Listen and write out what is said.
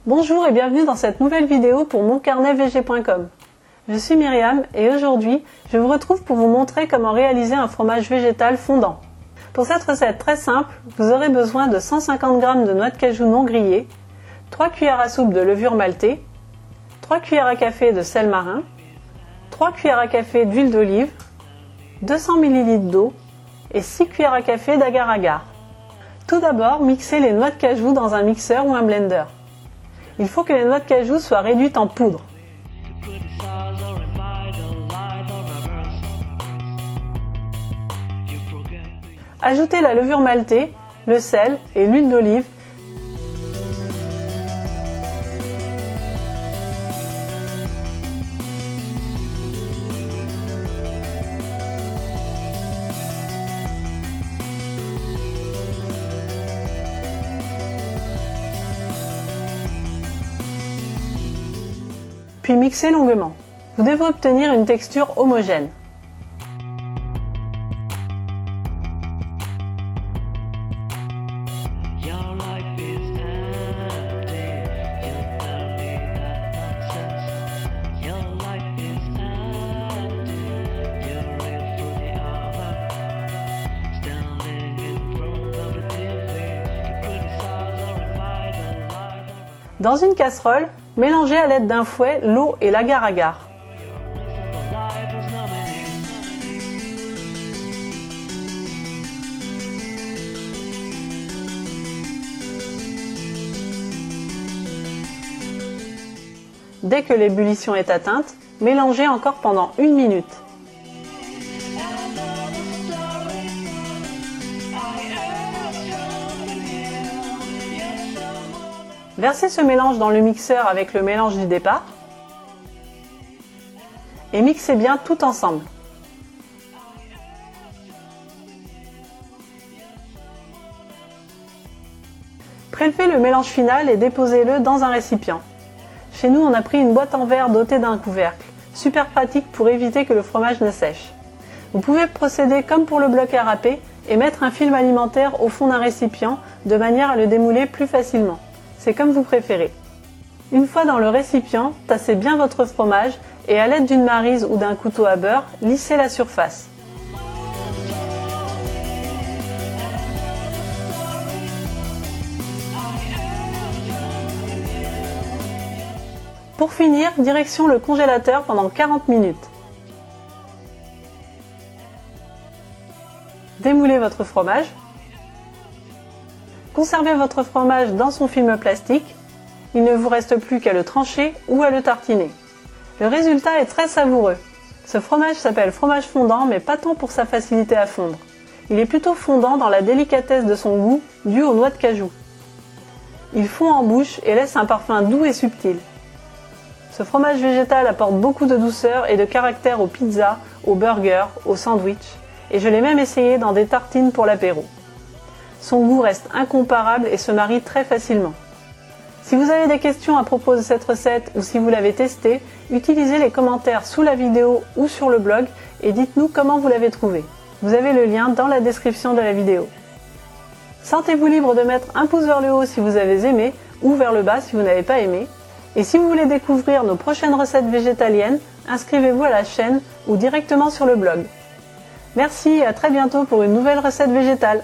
Bonjour et bienvenue dans cette nouvelle vidéo pour moncarnetvg.com. Je suis Myriam et aujourd'hui, je vous retrouve pour vous montrer comment réaliser un fromage végétal fondant. Pour cette recette très simple, vous aurez besoin de 150 g de noix de cajou non grillées, 3 cuillères à soupe de levure maltée, 3 cuillères à café de sel marin, 3 cuillères à café d'huile d'olive, 200 ml d'eau et 6 cuillères à café d'agar-agar. Tout d'abord, mixez les noix de cajou dans un mixeur ou un blender. Il faut que les noix de cajou soient réduites en poudre. Ajoutez la levure maltée, le sel et l'huile d'olive. Puis mixez longuement. Vous devez obtenir une texture homogène. Dans une casserole, mélangez à l'aide d'un fouet l'eau et l'agar-agar. Dès que l'ébullition est atteinte, mélangez encore pendant 1 minute. Versez ce mélange dans le mixeur avec le mélange du départ et mixez bien tout ensemble. Prélevez le mélange final et déposez-le dans un récipient. Chez nous, on a pris une boîte en verre dotée d'un couvercle, super pratique pour éviter que le fromage ne sèche. Vous pouvez procéder comme pour le bloc à râper et mettre un film alimentaire au fond d'un récipient de manière à le démouler plus facilement. C'est comme vous préférez. Une fois dans le récipient, tassez bien votre fromage et à l'aide d'une maryse ou d'un couteau à beurre, lissez la surface. Pour finir, direction le congélateur pendant 40 minutes. Démoulez votre fromage. Conservez votre fromage dans son film plastique. Il ne vous reste plus qu'à le trancher ou à le tartiner. Le résultat est très savoureux. Ce fromage s'appelle fromage fondant, mais pas tant pour sa facilité à fondre. Il est plutôt fondant dans la délicatesse de son goût dû aux noix de cajou. Il fond en bouche et laisse un parfum doux et subtil. Ce fromage végétal apporte beaucoup de douceur et de caractère aux pizzas, aux burgers, aux sandwichs, et je l'ai même essayé dans des tartines pour l'apéro. Son goût reste incomparable et se marie très facilement. Si vous avez des questions à propos de cette recette ou si vous l'avez testée, utilisez les commentaires sous la vidéo ou sur le blog et dites-nous comment vous l'avez trouvé. Vous avez le lien dans la description de la vidéo. Sentez-vous libre de mettre un pouce vers le haut si vous avez aimé ou vers le bas si vous n'avez pas aimé. Et si vous voulez découvrir nos prochaines recettes végétaliennes, inscrivez-vous à la chaîne ou directement sur le blog. Merci et à très bientôt pour une nouvelle recette végétale.